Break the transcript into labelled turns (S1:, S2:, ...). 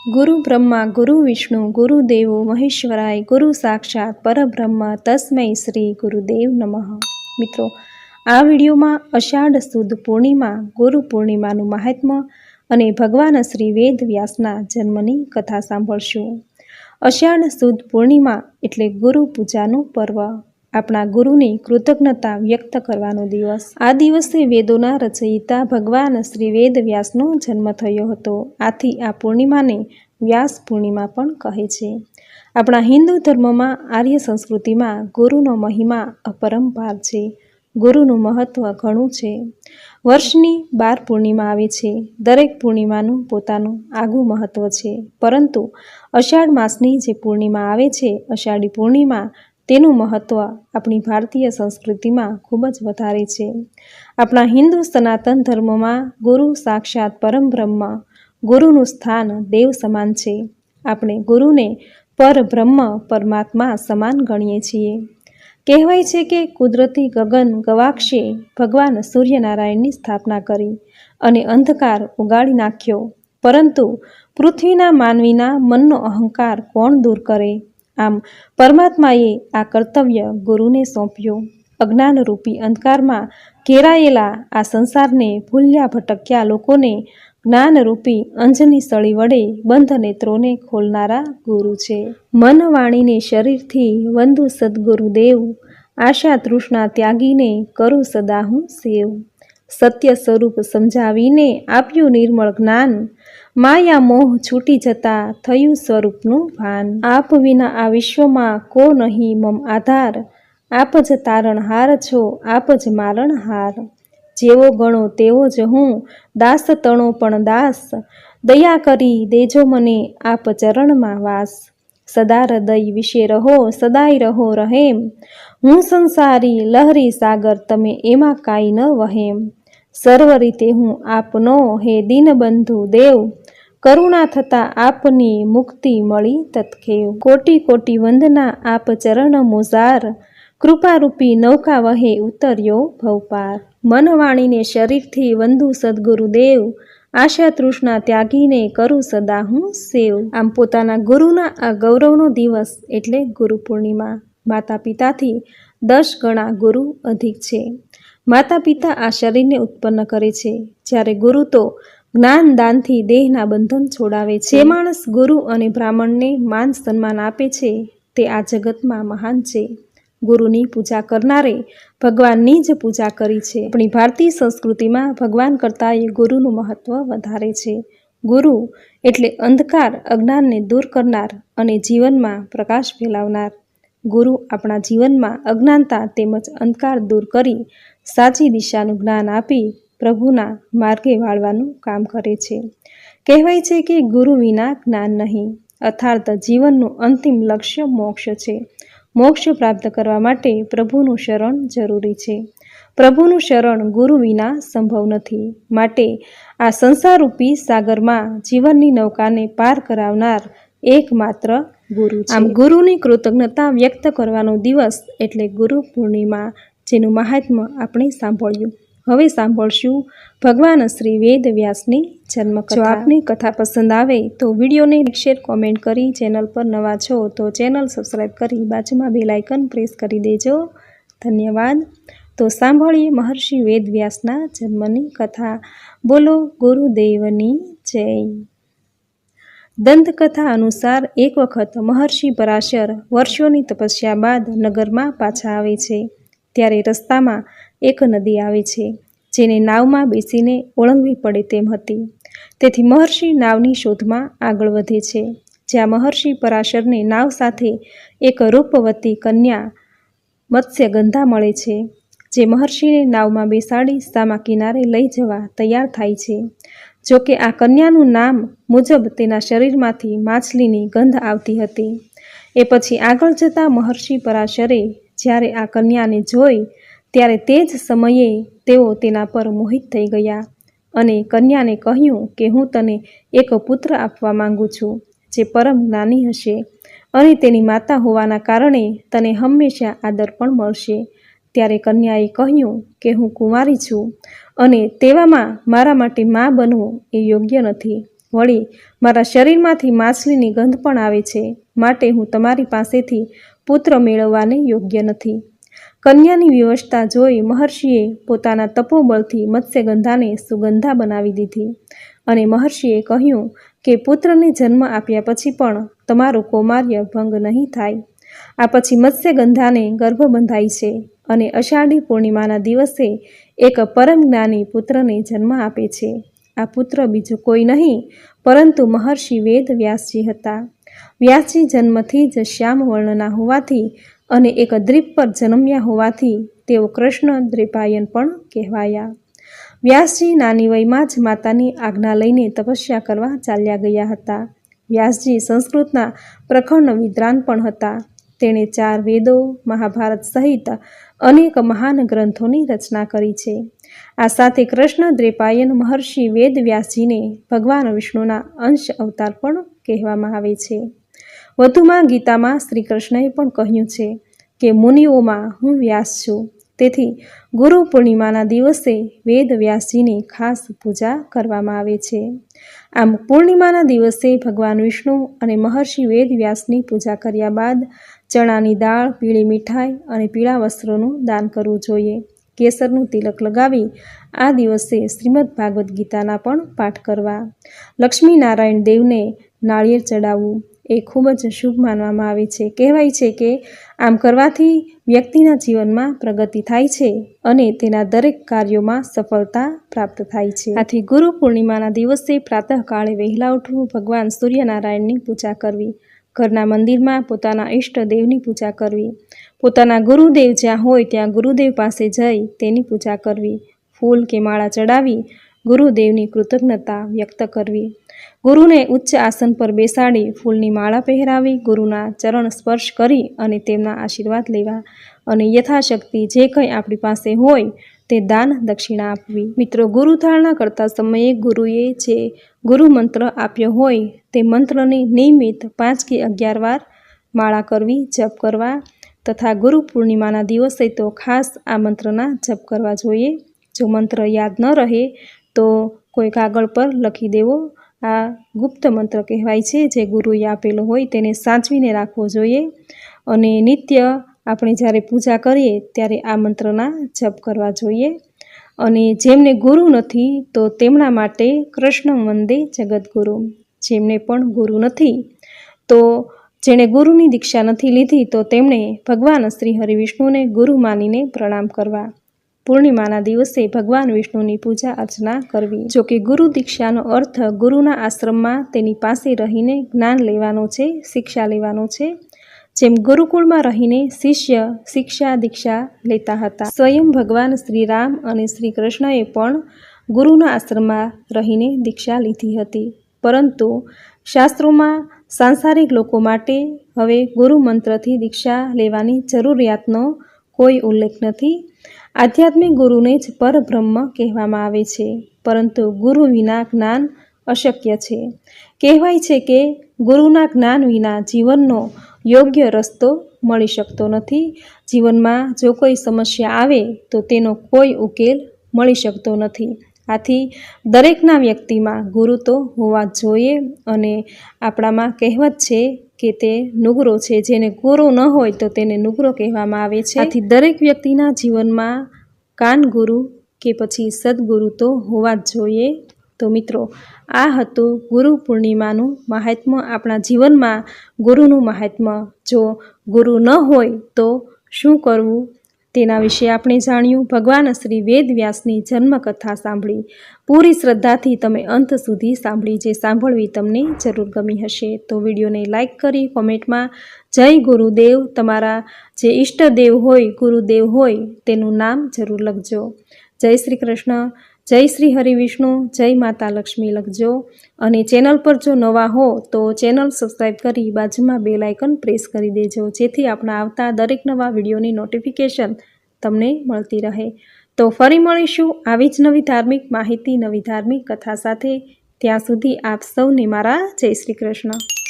S1: ગુરુ બ્રહ્મા ગુરુ વિષ્ણુ ગુરુદેવો મહેશ્વરાય ગુરુ સાક્ષાત પરબ્રહ્મ તસ્મૈ શ્રી ગુરુદેવ નમઃ। મિત્રો, આ વિડીયોમાં અષાઢ સુદ પૂર્ણિમા ગુરુ પૂર્ણિમાનું મહાત્મ્ય અને ભગવાન શ્રી વેદ વ્યાસના જન્મની કથા સાંભળશું। અષાઢ સુદ પૂર્ણિમા એટલે ગુરુ પૂજાનું પર્વ, આપણા ગુરુની કૃતજ્ઞતા વ્યક્ત કરવાનો દિવસ। આ દિવસે વેદોના રચયિતા ભગવાન શ્રી વેદ વ્યાસનો જન્મ થયો હતો। આથી આ પૂર્ણિમાને વ્યાસ પૂર્ણિમા પણ કહે છે। આપણા હિન્દુ ધર્મમાં આર્ય સંસ્કૃતિમાં ગુરુનો મહિમા અપરંપાર છે। ગુરુનું મહત્વ ઘણું છે। વર્ષની 12 પૂર્ણિમા આવે છે। દરેક પૂર્ણિમાનું પોતાનું આગવું મહત્વ છે, પરંતુ અષાઢ માસની જે પૂર્ણિમા આવે છે, અષાઢી પૂર્ણિમા, તેનું મહત્વ આપણી ભારતીય સંસ્કૃતિમાં ખૂબ જ વધારે છે। આપણા હિન્દુ સનાતન ધર્મમાં ગુરુ સાક્ષાત પરમબ્રહ્મ, ગુરુનું સ્થાન દેવ સમાન છે। આપણે ગુરુને પરબ્રહ્મ પરમાત્મા સમાન ગણીએ છીએ। કહેવાય છે કે કુદરતી ગગન ગવાક્ષે ભગવાન સૂર્યનારાયણની સ્થાપના કરી અને અંધકાર ઉગાડી નાખ્યો, પરંતુ પૃથ્વીના માનવીના મનનો અહંકાર કોણ દૂર કરે? આમ પરમાત્માએ આ કર્તવ્ય ગુરુને સોંપ્યો। અજ્ઞાનરૂપી અંધકારમાં ઘેરાયેલા આ સંસારને ભૂલ્યા ભટક્યા લોકોને જ્ઞાનરૂપી અંજની સળી વડે બંધ નેત્રોને ખોલનારા ગુરુ છે। મન વાણીને શરીરથી વંદુ સદગુરુદેવ, આશા તૃષ્ણા ત્યાગીને કરું સદા હું સેવ। સત્ય સ્વરૂપ સમજાવીને આપ્યું નિર્મળ જ્ઞાન, માયા મોહ છૂટી જતા થયું સ્વરૂપનું ભાન। આપ વિના આ વિશ્વમાં કો નહીં મમ આધાર, આપ જ તારણહાર છો આપ જ મારણહાર। જેવો ગણો તેવો જ હું, દાસ તણો પણ દાસ, દયા કરી દેજો મને આપ ચરણમાં વાસ। સદા હૃદય વિશે રહો સદાય રહો રહેમ, હું સંસારી લહરી સાગર તમે એમાં કાંઈ ન વહેમ। સર્વ રીતે હું આપનો હે દીનબંધુ દેવ, કરુણા થતા આપની મુક્તિ મળી તત્ખેવ। કોટી કોટી વંદના આપ ચરણ મોજાર, કૃપારૂપી નૌકા વહે ઉતર્યો ભવપાર। મન વાણીને શરીરથી વંદુ સદગુરુદેવ, આશા તૃષ્ણા ત્યાગીને કરું સદા હું સેવ। આમ પોતાના ગુરુના આ ગૌરવનો દિવસ એટલે ગુરુ પૂર્ણિમા। માતા પિતાથી 10 ગણા ગુરુ અધિક છે। માતા પિતા આ શરીરને ઉત્પન્ન કરે છે, જ્યારે ગુરુ તો જ્ઞાન દાનથી દેહના બંધન છોડાવે છે। જે માણસ ગુરુ અને બ્રાહ્મણને માન સન્માન આપે છે, તે આ જગતમાં મહાન છે। ગુરુની પૂજા કરનારે ભગવાનની જ પૂજા કરી છે। આપણી ભારતીય સંસ્કૃતિમાં ભગવાન કરતાં એ ગુરુનું મહત્વ વધારે છે। ગુરુ એટલે અંધકાર અજ્ઞાનને દૂર કરનાર અને જીવનમાં પ્રકાશ ફેલાવનાર। ગુરુ આપણા જીવનમાં અજ્ઞાનતા તેમજ અંધકાર દૂર કરી સાચી દિશાનું જ્ઞાન આપી પ્રભુના માર્ગે વાળવાનું કામ કરે છે। કહેવાય છે કે ગુરુ વિના જ્ઞાન નહીં, અર્થાત જીવનનું અંતિમ લક્ષ્ય મોક્ષ છે। મોક્ષ પ્રાપ્ત કરવા માટે પ્રભુનું શરણ જરૂરી છે। પ્રભુનું શરણ ગુરુ વિના સંભવ નથી, માટે આ સંસારરૂપી સાગરમાં જીવનની નૌકાને પાર કરાવનાર એકમાત્ર ગુરુ છે। આમ ગુરુની કૃતજ્ઞતા વ્યક્ત કરવાનો દિવસ એટલે ગુરુ પૂર્ણિમા, જેનું મહાત્મ્ય આપણે સાંભળ્યું। હવે સાંભળશું ભગવાન શ્રી વેદ વ્યાસની જન્મકથા। જો આપની કથા પસંદ આવે તો વિડીયોને શેર કોમેન્ટ કરી, ચેનલ પર નવા છો તો ચેનલ સબસ્ક્રાઈબ કરી બાજુમાં બેલ આઇકન પ્રેસ કરી દેજો। ધન્યવાદ। તો સાંભળીએ મહર્ષિ વેદ વ્યાસના જન્મની કથા। બોલો ગુરુદેવની જય। દંતકથા અનુસાર એક વખત મહર્ષિ પરાશર વર્ષોની તપસ્યા બાદ નગરમાં પાછા આવે છે, ત્યારે રસ્તામાં એક નદી આવે છે, જેને નાવમાં બેસીને ઓળંગવી પડે તેમ હતી। તેથી મહર્ષિ નાવની શોધમાં આગળ વધે છે, જ્યાં મહર્ષિ પરાશરને નાવ સાથે એક રૂપવતી કન્યા મત્સ્યગંધા મળે છે, જે મહર્ષિને નાવમાં બેસાડી સામા કિનારે લઈ જવા તૈયાર થાય છે। જોકે આ કન્યાનું નામ મુજબ તેના શરીરમાંથી માછલીની ગંધ આવતી હતી। એ પછી આગળ જતા મહર્ષિ પરાશરે જ્યારે આ કન્યાને જોઈ, ત્યારે તે જ સમયે તેઓ તેના પર મોહિત થઈ ગયા અને કન્યાને કહ્યું કે હું તને એક પુત્ર આપવા માંગુ છું, જે પરમ જ્ઞાની હશે અને તેની માતા હોવાના કારણે તને હંમેશા આદર પણ મળશે। ત્યારે કન્યાએ કહ્યું કે હું કુંવારી છું અને તેવામાં મારા માટે મા બનવું એ યોગ્ય નથી, વળી મારા શરીરમાંથી માછલીની ગંધ પણ આવે છે, માટે હું તમારી પાસેથી પુત્ર મેળવવાને યોગ્ય નથી. કન્યાની વ્યવસ્થા જોઈ મહર્ષિએ પોતાના તપોબળથી મત્સ્યગંધાને સુગંધા બનાવી દીધી અને મહર્ષિએ કહ્યું કે પુત્રને જન્મ આપ્યા પછી પણ તમારું કૌમાર્ય ભંગ નહીં થાય. આ પછી મત્સ્યગંધાને ગર્ભ બંધાય છે અને અષાઢી પૂર્ણિમાના દિવસે એક પરમ જ્ઞાની પુત્રને જન્મ આપે છે. આ પુત્ર બીજો કોઈ નહીં પરંતુ મહર્ષિ વેદ વ્યાસજી હતા. વ્યાસજી જન્મથી જ શ્યામ વર્ણના હોવાથી અને એક દ્વીપ પર જન્મ્યા હોવાથી તેઓ કૃષ્ણ દ્વૈપાયન પણ કહેવાયા. વ્યાસજી નાની વયમાં જ માતાની આજ્ઞા લઈને તપસ્યા કરવા ચાલ્યા ગયા હતા. વ્યાસજી સંસ્કૃતના પ્રખંડ વિદ્વાન પણ હતા. તેણે 4 વેદો, મહાભારત સહિત અનેક મહાન ગ્રંથોની રચના કરી છે. આ સાથે કૃષ્ણ દ્વૈપાયન મહર્ષિ વેદ વ્યાસજીને ભગવાન વિષ્ણુના અંશ અવતાર પણ કહેવામાં આવે છે. વધુમાં ગીતામાં શ્રી કૃષ્ણએ પણ કહ્યું છે કે મુનિઓમાં હું વ્યાસ છું. તેથી ગુરુ પૂર્ણિમાના દિવસે વેદ વ્યાસજીની ખાસ પૂજા કરવામાં આવે છે. આમ પૂર્ણિમાના દિવસે ભગવાન વિષ્ણુ અને મહર્ષિ વેદ વ્યાસની પૂજા કર્યા બાદ ચણાની દાળ, પીળી મીઠાઈ અને પીળા વસ્ત્રોનું દાન કરવું જોઈએ. કેસરનું તિલક લગાવી આ દિવસે શ્રીમદ ભાગવદ્ ગીતાના પણ પાઠ કરવા. લક્ષ્મી નારાયણ દેવને નાળિયેર ચડાવવું એ ખૂબ જ શુભ માનવામાં આવે છે. કહેવાય છે કે આમ કરવાથી વ્યક્તિના જીવનમાં પ્રગતિ થાય છે અને તેના દરેક કાર્યોમાં સફળતા પ્રાપ્ત થાય છે. આથી ગુરુ પૂર્ણિમાના દિવસે પ્રાતઃકાળે વહેલા ઉઠવું, ભગવાન સૂર્યનારાયણની પૂજા કરવી, ઘરના મંદિરમાં પોતાના ઈષ્ટદેવની પૂજા કરવી, પોતાના ગુરુદેવ જ્યાં હોય ત્યાં ગુરુદેવ પાસે જઈ તેની પૂજા કરવી, ફૂલ કે માળા ચડાવી ગુરુદેવની કૃતજ્ઞતા વ્યક્ત કરવી, ગુરુને ઉચ્ચ આસન પર બેસાડી ફૂલની માળા પહેરાવી, ગુરુના ચરણ સ્પર્શ કરી અને તેમના આશીર્વાદ લેવા અને યથાશક્તિ જે કંઈ આપણી પાસે હોય તે દાન દક્ષિણા આપવી. મિત્રો, ગુરુધારણા કરતા સમયે ગુરુએ જે ગુરુ મંત્ર આપ્યો હોય તે મંત્રની નિયમિત 5 કે 11 વાર માળા કરવી, જપ કરવા તથા ગુરુ પૂર્ણિમાના દિવસે તો ખાસ આ મંત્રના જપ કરવા જોઈએ. જો મંત્ર યાદ ન રહે તો કોઈ કાગળ પર લખી દેવો. આ ગુપ્ત મંત્ર કહેવાય છે જે ગુરુએ આપેલો હોય તેને સાચવીને રાખવો જોઈએ અને નિત્ય આપણે જ્યારે પૂજા કરીએ ત્યારે આ મંત્રના જપ કરવા જોઈએ. અને જેમને ગુરુ નથી તો તેમના માટે કૃષ્ણ વંદે જગદગુરુ. જેમને પણ ગુરુ નથી તો જેણે ગુરુની દીક્ષા નથી લીધી તો તેમણે ભગવાન શ્રી હરિ વિષ્ણુને ગુરુ માનીને પ્રણામ કરવા. પૂર્ણિમાના દિવસે ભગવાન વિષ્ણુની પૂજા અર્ચના કરવી. જો કે ગુરુ દીક્ષાનો અર્થ ગુરુના આશ્રમમાં તેની પાસે રહીને જ્ઞાન લેવાનો છે, શિક્ષા લેવાનો છે. જેમ ગુરુકુળમાં રહીને શિષ્ય શિક્ષા દીક્ષા લેતા હતા. સ્વયં ભગવાન શ્રી રામ અને શ્રી કૃષ્ણએ પણ ગુરુના આશ્રમમાં રહીને દીક્ષા લીધી હતી. પરંતુ શાસ્ત્રોમાં સાંસારિક લોકો માટે હવે ગુરુ મંત્રથી દીક્ષા લેવાની જરૂરિયાતનો કોઈ ઉલ્લેખ નથી. આધ્યાત્મિક ગુરુને જ પરબ્રહ્મ કહેવામાં આવે છે, પરંતુ ગુરુ વિના જ્ઞાન અશક્ય છે. કહેવાય છે કે ગુરુના જ્ઞાન વિના જીવનનો યોગ્ય રસ્તો મળી શકતો નથી. જીવનમાં જો કોઈ સમસ્યા આવે તો તેનો કોઈ ઉકેલ મળી શકતો નથી. આથી દરેકના વ્યક્તિમાં ગુરુ તો હોવા જ જોઈએ. અને આપણામાં કહેવત છે કે તે નુગરો છે, જેને ગુરુ ન હોય તો તેને નુગરો કહેવામાં આવે છે. આથી દરેક વ્યક્તિના જીવનમાં કાન ગુરુ કે પછી સદગુરુ તો હોવા જ જોઈએ. તો મિત્રો, આ હતું ગુરુ પૂર્ણિમાનું મહાત્મ્ય. આપણા જીવનમાં ગુરુનું મહાત્મ્ય. જો ગુરુ ન હોય તો શું કરવું તેના વિશે આપણે જાણ્યું. ભગવાન શ્રી વેદ વ્યાસની જન્મકથા સાંભળી. પૂરી શ્રદ્ધાથી તમે અંત સુધી સાંભળી. જે સાંભળવી તમને જરૂર ગમી હશે તો વિડીયોને લાઈક કરી કોમેન્ટમાં જય ગુરુદેવ, તમારા જે ઈષ્ટદેવ હોય, ગુરુદેવ હોય તેનું નામ જરૂર લખજો. જય શ્રી કૃષ્ણ, જય શ્રી હરિ વિષ્ણુ, જય માતા લક્ષ્મી લખજો. અને ચેનલ પર જો નવા હો તો ચેનલ સબસ્ક્રાઈબ કરી બાજુમાં બેલ આઇકન પ્રેસ કરી દેજો, જેથી આપણા આવતા દરેક નવા વિડીયોની નોટિફિકેશન તમને મળતી રહે. તો ફરી મળીશું આવી જ નવી ધાર્મિક માહિતી, નવી ધાર્મિક કથા સાથે. ત્યાં સુધી આપ સૌને મારા જય શ્રી કૃષ્ણ.